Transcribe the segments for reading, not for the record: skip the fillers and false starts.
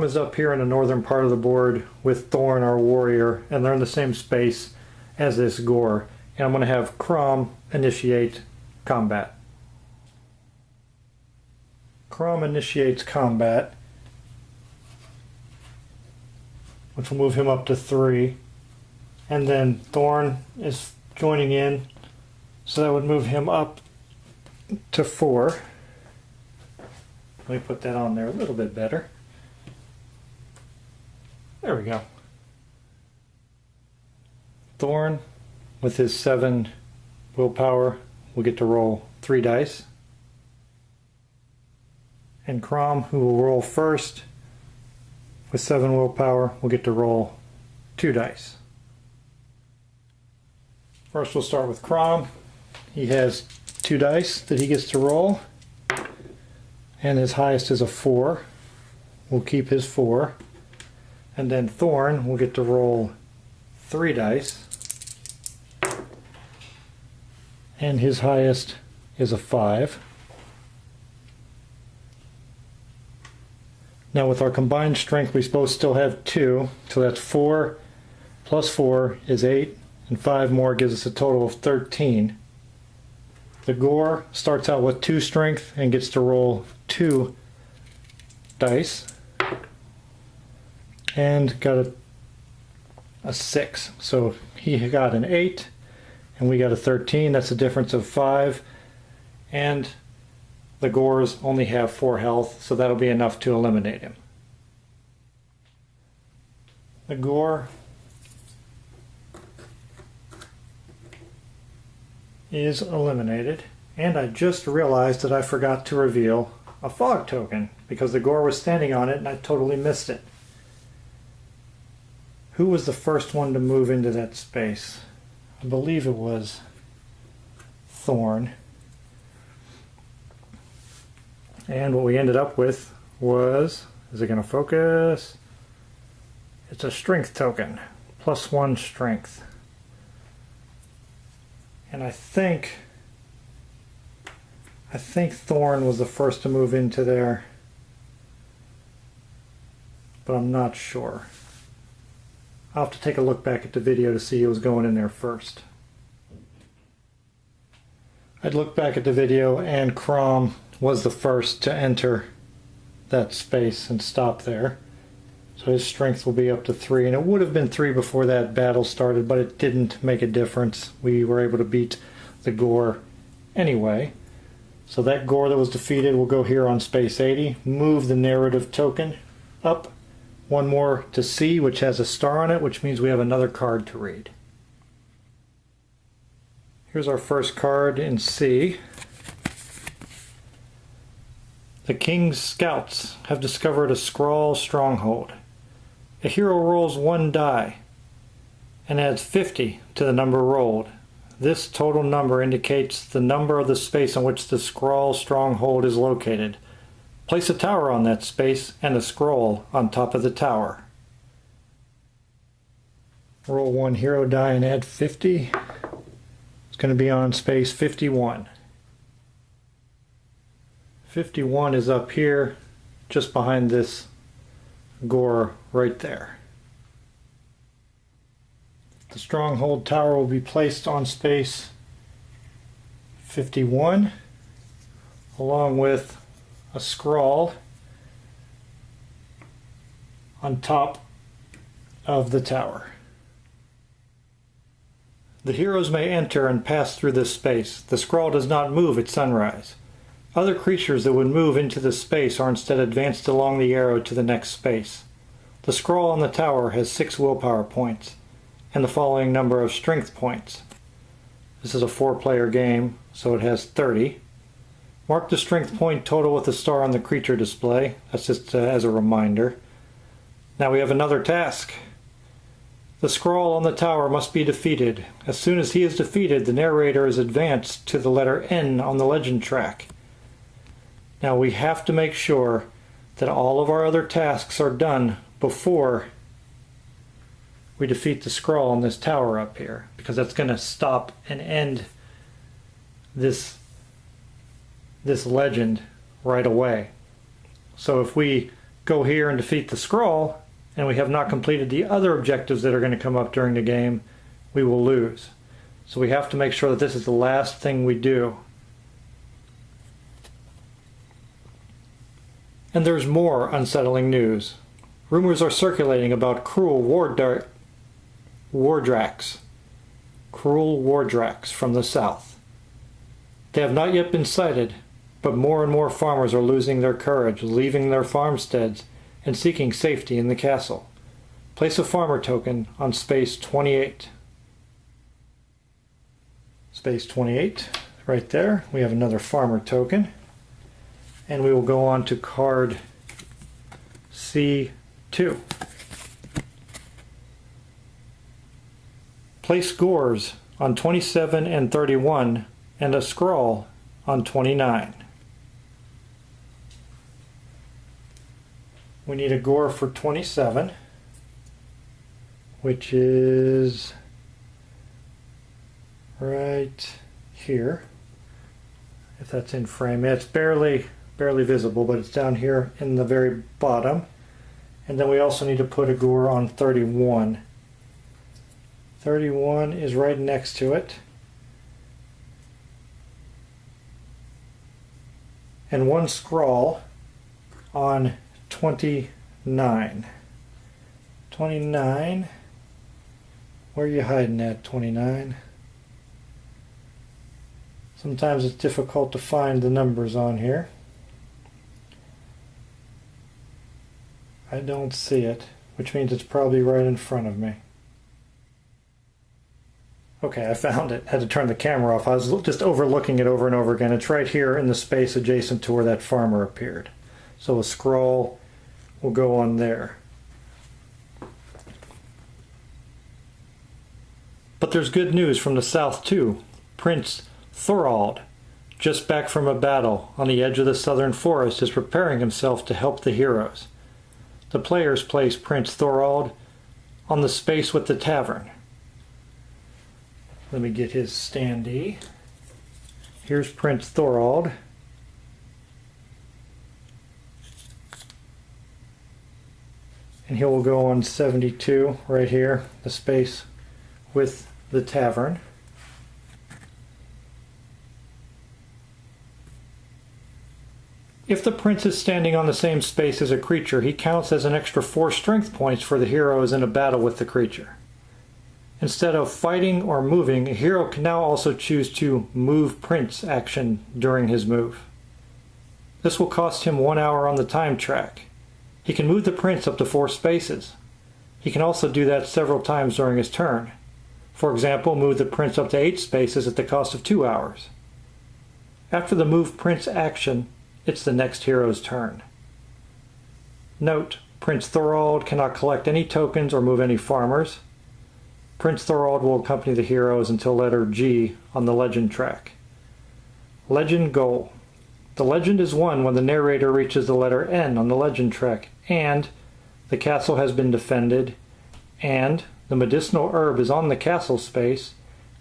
Kromm is up here in the northern part of the board with Thorn, our warrior, and they're in the same space as this Gore. And I'm going to have Kromm initiate combat. Kromm initiates combat, which will move him up to 3. And then Thorn is joining in, so that would move him up to 4. Let me put that on there a little bit better. There we go. Thorn, with his 7 willpower, will get to roll 3 dice. And Kromm, who will roll first, with 7 willpower, will get to roll 2 dice. First we'll start with Kromm. He has 2 dice that he gets to roll, and his highest is a 4. We'll keep his 4. And then Thorn will get to roll 3 dice, and his highest is a 5. Now with our combined strength, we both still have 2, so that's 4 plus 4 is 8, and 5 more gives us a total of 13. The Gore starts out with 2 strength and gets to roll 2 dice, and got a 6. So he got an 8, and we got a 13. That's a difference of 5, and the Gores only have 4 health, so that'll be enough to eliminate him. The Gore is eliminated, and I just realized that I forgot to reveal a fog token because the Gore was standing on it and I totally missed it. Who was the first one to move into that space? I believe it was Thorn. And what we ended up with was, is it going to focus? It's a strength token, +1 strength. And I think Thorn was the first to move into there, but I'm not sure. I'll have to take a look back at the video to see who was going in there first. I'd look back at the video and Kromm was the first to enter that space and stop there. So his strength will be up to 3, and it would have been 3 before that battle started, but it didn't make a difference. We were able to beat the Gore anyway. So that Gore that was defeated will go here on space 80, move the narrative token up 1 more to C, which has a star on it, which means we have another card to read. Here's our first card in C. The King's Scouts have discovered a Skral Stronghold. A hero rolls 1 die and adds 50 to the number rolled. This total number indicates the number of the space on which the Skral Stronghold is located. Place a tower on that space and a scroll on top of the tower. Roll 1 hero die and add 50. It's going to be on space 51. 51 is up here, just behind this Gore right there. The Stronghold Tower will be placed on space 51, along with a scroll on top of the tower. The heroes may enter and pass through this space. The scroll does not move at sunrise. Other creatures that would move into this space are instead advanced along the arrow to the next space. The scroll on the tower has 6 willpower points and the following number of strength points. This is a 4-player game, so it has 30. Mark the strength point total with a star on the creature display. That's just as a reminder. Now we have another task. The scroll on the tower must be defeated. As soon as he is defeated, the narrator is advanced to the letter N on the legend track. Now we have to make sure that all of our other tasks are done before we defeat the scroll on this tower up here, because that's going to stop and end this legend right away. So if we go here and defeat the Skral, and we have not completed the other objectives that are going to come up during the game, we will lose. So we have to make sure that this is the last thing we do. And there's more unsettling news. Rumors are circulating about cruel wardraks from the south. They have not yet been sighted, but more and more farmers are losing their courage, leaving their farmsteads, and seeking safety in the castle. Place a farmer token on space 28. Space 28, right there. We have another farmer token. And we will go on to card C2. Place gores on 27 and 31 and a Skral on 29. We need a gore for 27, which is right here. If that's in frame, it's barely visible, but it's down here in the very bottom. And then we also need to put a gore on 31. 31 is right next to it. And one Skral on 29. 29. Where are you hiding at, 29? Sometimes it's difficult to find the numbers on here. I don't see it, which means it's probably right in front of me. Okay, I found it. Had to turn the camera off. I was just overlooking it over and over again. It's right here in the space adjacent to where that farmer appeared. So a Skral will go on there. But there's good news from the south too. Prince Thorald, just back from a battle on the edge of the southern forest, is preparing himself to help the heroes. The players place Prince Thorald on the space with the tavern. Let me get his standee. Here's Prince Thorald. And he will go on 72 right here, the space with the tavern. If the prince is standing on the same space as a creature, he counts as an extra 4 strength points for the heroes in a battle with the creature. Instead of fighting or moving, a hero can now also choose to move prince action during his move. This will cost him 1 hour on the time track. He can move the prince up to 4 spaces. He can also do that several times during his turn. For example, move the prince up to 8 spaces at the cost of 2 hours. After the move prince action, it's the next hero's turn. Note, Prince Thorald cannot collect any tokens or move any farmers. Prince Thorald will accompany the heroes until letter G on the legend track. Legend goal. The legend is won when the narrator reaches the letter N on the legend track, and the castle has been defended, and the medicinal herb is on the castle space,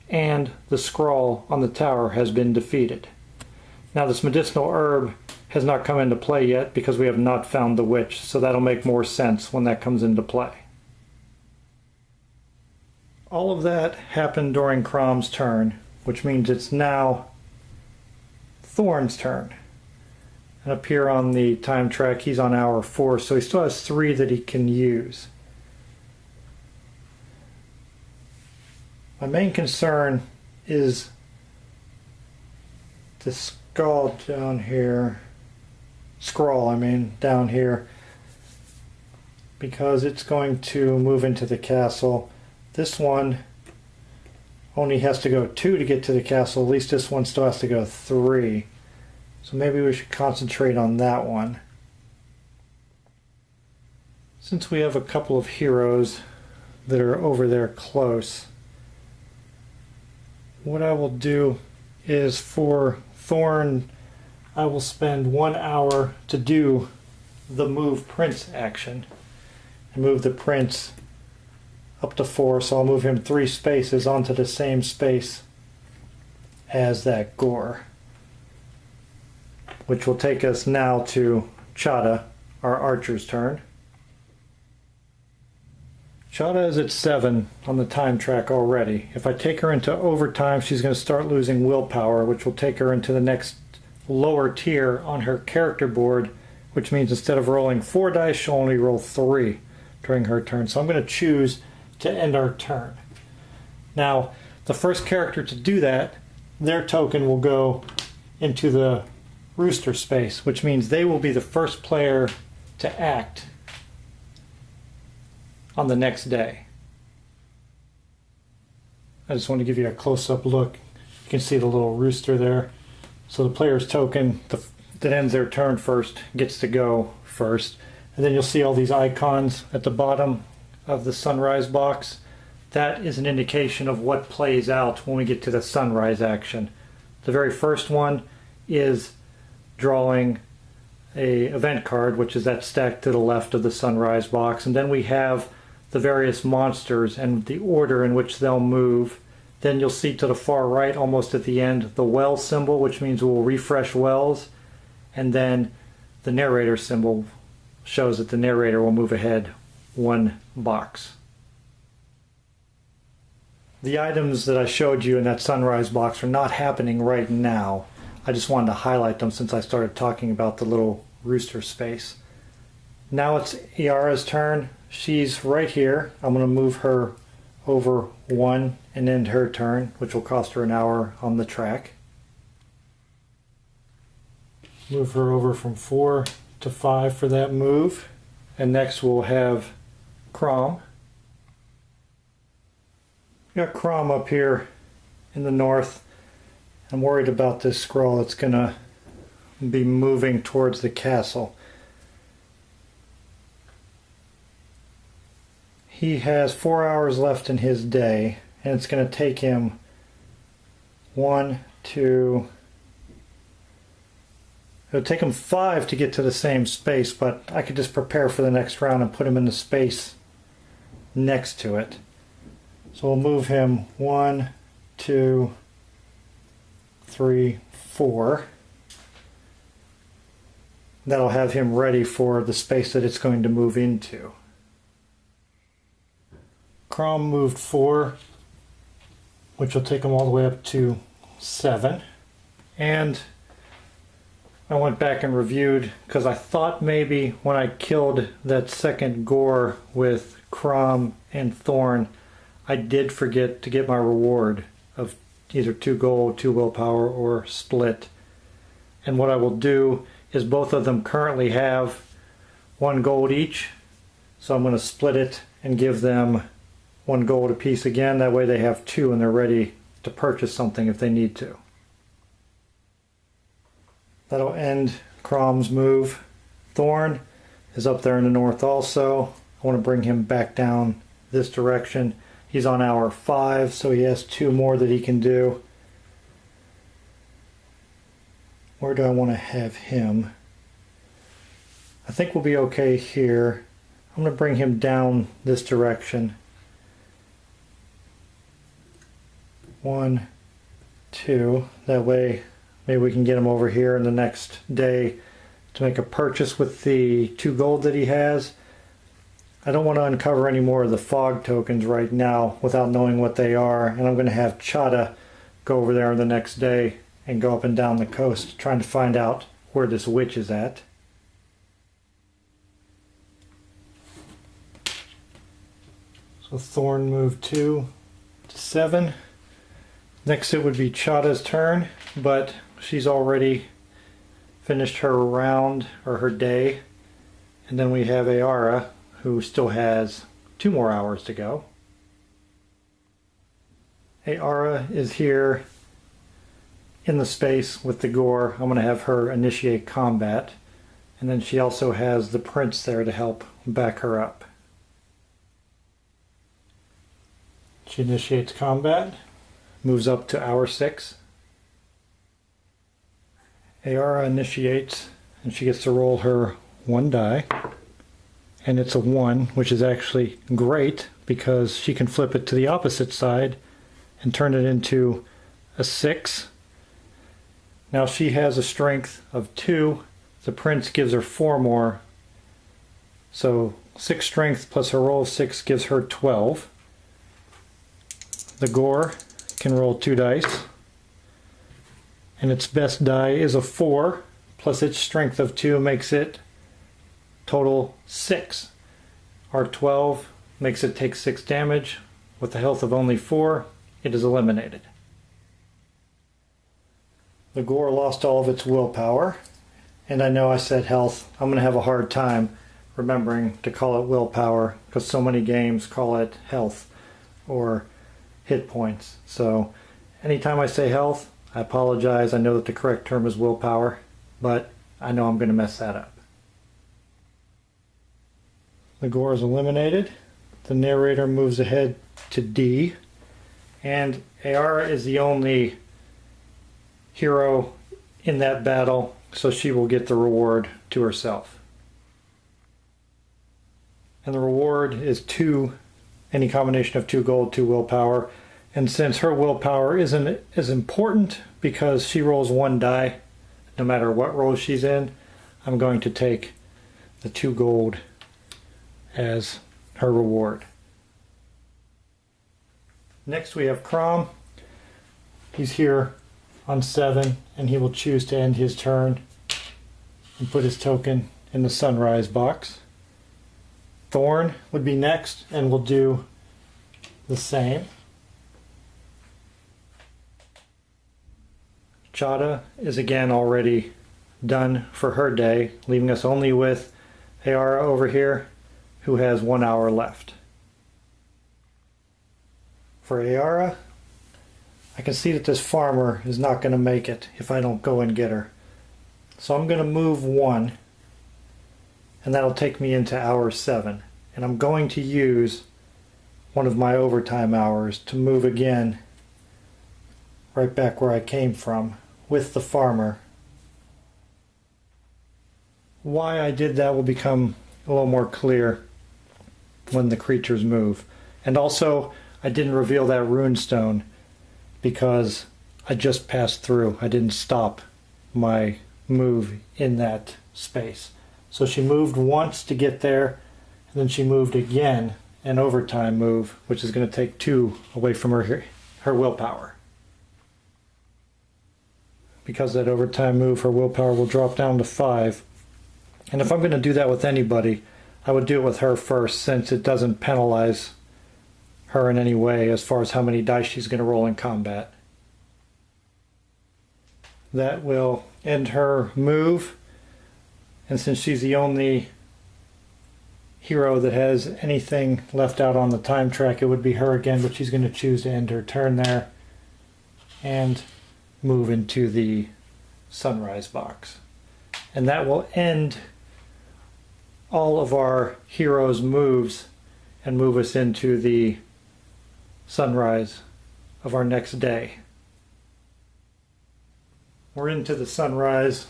and the Skral on the tower has been defeated. Now this medicinal herb has not come into play yet because we have not found the witch, so that'll make more sense when that comes into play. All of that happened during Kromm's turn, which means it's now Thorn's turn. And up here on the time track, he's on hour 4, so he still has 3 that he can use. My main concern is the Skral down here, down here, because it's going to move into the castle. This one only has to go 2 to get to the castle. At least this one still has to go 3. So maybe we should concentrate on that one. Since we have a couple of heroes that are over there close, what I will do is for Thorn, I will spend 1 hour to do the move prince action and move the prince up to 4, so I'll move him 3 spaces onto the same space as that gore, which will take us now to Chadha our archer's turn. Chadha is at 7 on the time track already. If I take her into overtime, she's going to start losing willpower, which will take her into the next lower tier on her character board, which means instead of rolling 4 dice, she'll only roll 3 during her turn. So I'm going to choose to end our turn. Now, the first character to do that, their token will go into the rooster space, which means they will be the first player to act on the next day. I just want to give you a close-up look. You can see the little rooster there. So the player's token that ends their turn first gets to go first. And then you'll see all these icons at the bottom of the sunrise box. That is an indication of what plays out when we get to the sunrise action. The very first one is drawing a event card, which is that stack to the left of the sunrise box. And then we have the various monsters and the order in which they'll move. Then you'll see to the far right, almost at the end, the well symbol, which means we'll refresh wells. And then the narrator symbol shows that the narrator will move ahead 1 box. The items that I showed you in that sunrise box are not happening right now. I just wanted to highlight them since I started talking about the little rooster space. Now it's Iara's turn. She's right here. I'm going to move her over 1 and end her turn, which will cost her an hour on the track. Move her over from 4 to 5 for that move. And next we'll have Kromm. Got Kromm up here in the north. I'm worried about this scroll. It's going to be moving towards the castle. He has 4 hours left in his day, and it's going to take him 1, 2... It'll take him 5 to get to the same space, but I could just prepare for the next round and put him in the space next to it. So we'll move him 1, 2, 3, 4. That'll have him ready for the space that it's going to move into. Kromm moved 4, which will take him all the way up to 7. And I went back and reviewed because I thought maybe when I killed that second gore with Kromm and Thorn, I did forget to get my reward of either 2 gold, 2 willpower, or split. And what I will do is both of them currently have 1 gold each. So I'm going to split it and give them 1 gold apiece again. That way they have 2 and they're ready to purchase something if they need to. That'll end Kromm's move. Thorn is up there in the north also. I want to bring him back down this direction. He's on hour 5, so he has 2 more that he can do. Where do I want to have him? I think we'll be okay here. I'm going to bring him down this direction. 1, 2. That way maybe we can get him over here in the next day to make a purchase with the 2 gold that he has. I don't want to uncover any more of the fog tokens right now without knowing what they are, and I'm going to have Chadha go over there the next day and go up and down the coast trying to find out where this witch is at. So Thorn moved 2 to 7. Next it would be Chadha's turn, but she's already finished her round or her day. And then we have Iara, who still has 2 more hours to go. Iara is here in the space with the gore. I'm going to have her initiate combat. And then she also has the prince there to help back her up. She initiates combat, moves up to hour 6. Iara initiates, and she gets to roll her 1 die. And it's a 1, which is actually great because she can flip it to the opposite side and turn it into a 6. Now she has a strength of 2. The prince gives her 4 more, So 6 strength plus her roll of 6 gives her 12. The gore can roll 2 dice. And its best die is a 4, plus its strength of 2 makes it total 6. Our 12 makes it take 6 damage. With a health of only 4, it is eliminated. The gore lost all of its willpower. And I know I said health. I'm going to have a hard time remembering to call it willpower because so many games call it health or hit points. So anytime I say health, I apologize. I know that the correct term is willpower, but I know I'm going to mess that up. The gore is eliminated. The narrator moves ahead to D, and Ayara is the only hero in that battle, so she will get the reward to herself. And the reward is any combination of 2 gold, 2 willpower. And since her willpower isn't as important because she rolls 1 die no matter what role she's in, I'm going to take the 2 gold as her reward. Next we have Kromm. He's here on 7, and he will choose to end his turn and put his token in the sunrise box. Thorn would be next and will do the same. Chadha is again already done for her day, leaving us only with Ayara over here, who has 1 hour left. For Ayara, I can see that this farmer is not going to make it if I don't go and get her. So I'm going to move 1, and that'll take me into hour 7. And I'm going to use one of my overtime hours to move again right back where I came from with the farmer. Why I did that will become a little more clear when the creatures move. And also, I didn't reveal that rune stone because I just passed through. I didn't stop my move in that space. So she moved once to get there, and then she moved again, an overtime move, which is going to take 2 away from her willpower. Because that overtime move, her willpower will drop down to 5. And if I'm going to do that with anybody, I would do it with her first, since it doesn't penalize her in any way as far as how many dice she's going to roll in combat. That will end her move, and since she's the only hero that has anything left out on the time track, it would be her again, but she's going to choose to end her turn there and move into the sunrise box. And that will end all of our heroes' moves and move us into the sunrise of our next day. We're into the sunrise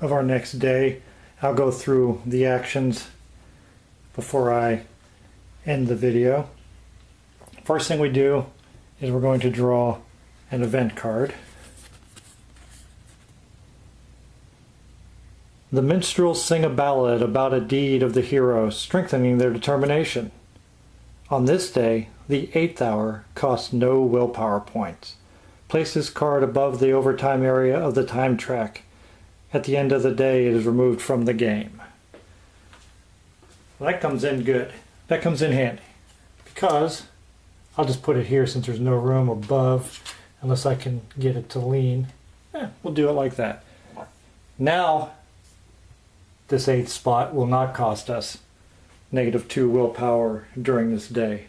of our next day. I'll go through the actions before I end the video. First thing we do is we're going to draw an event card. The minstrels sing a ballad about a deed of the heroes, strengthening their determination. On this day, the 8th hour costs no willpower points. Place this card above the overtime area of the time track. At the end of the day, it is removed from the game. Well, that comes in good. That comes in handy. Because, I'll just put it here since there's no room above, unless I can get it to lean. We'll do it like that. Now, this 8th spot will not cost us -2 willpower during this day.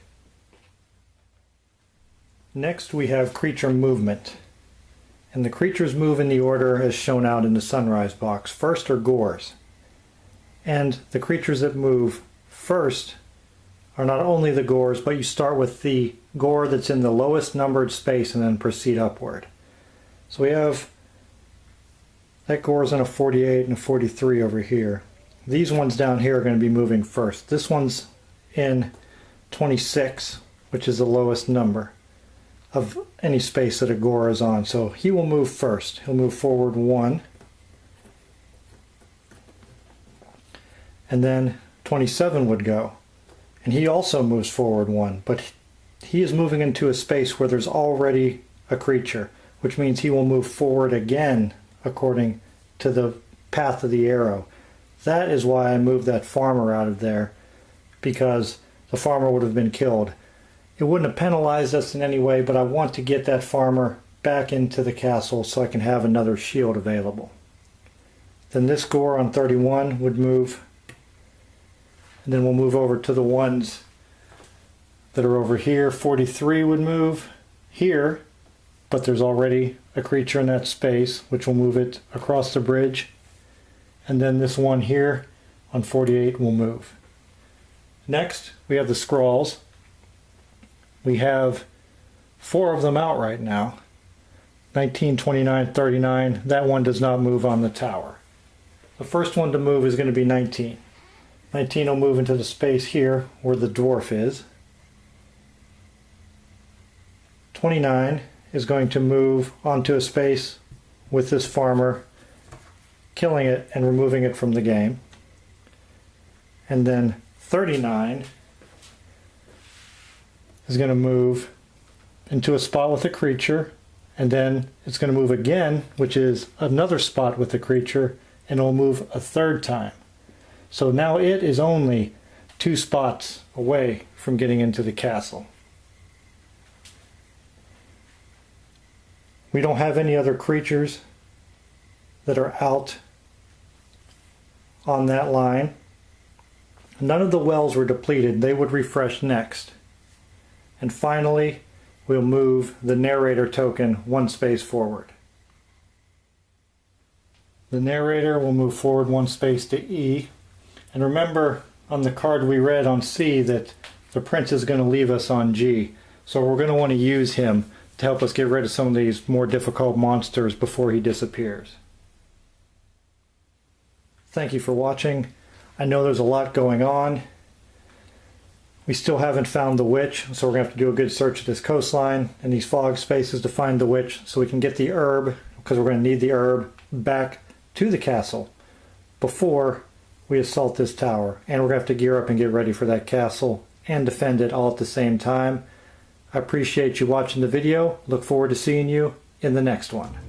Next we have creature movement. And the creatures move in the order as shown out in the sunrise box. First are gores. And the creatures that move first are not only the gores, but you start with the gore that's in the lowest numbered space and then proceed upward. So we have that gore's in a 48 and a 43 over here. These ones down here are going to be moving first. This one's in 26, which is the lowest number of any space that a gore is on. So he will move first. He'll move forward 1. And then 27 would go. And he also moves forward 1, but he is moving into a space where there's already a creature, which means he will move forward again according to the path of the arrow. That is why I moved that farmer out of there, because the farmer would have been killed. It wouldn't have penalized us in any way, but I want to get that farmer back into the castle so I can have another shield available. Then this gore on 31 would move, and then we'll move over to the ones that are over here. 43 would move here, but there's already a creature in that space, which will move it across the bridge. And then this one here on 48 will move. Next, we have the Skrulls. We have 4 of them out right now. 19, 29, 39. That one does not move on the tower. The first one to move is going to be 19. 19 will move into the space here where the dwarf is. 29 is going to move onto a space with this farmer, killing it and removing it from the game. And then 39 is going to move into a spot with a creature, and then it's going to move again, which is another spot with the creature, and it'll move a 3rd time. So now it is only 2 spots away from getting into the castle. We don't have any other creatures that are out on that line. None of the wells were depleted. They would refresh next. And finally, we'll move the narrator token 1 space forward. The narrator will move forward 1 space to E. And remember on the card we read on C that the prince is going to leave us on G. So we're going to want to use him to help us get rid of some of these more difficult monsters before he disappears. Thank you for watching. I know there's a lot going on. We still haven't found the witch, so we're going to have to do a good search of this coastline and these fog spaces to find the witch so we can get the herb, because we're going to need the herb, back to the castle before we assault this tower. And we're going to have to gear up and get ready for that castle and defend it all at the same time. I appreciate you watching the video. Look forward to seeing you in the next one.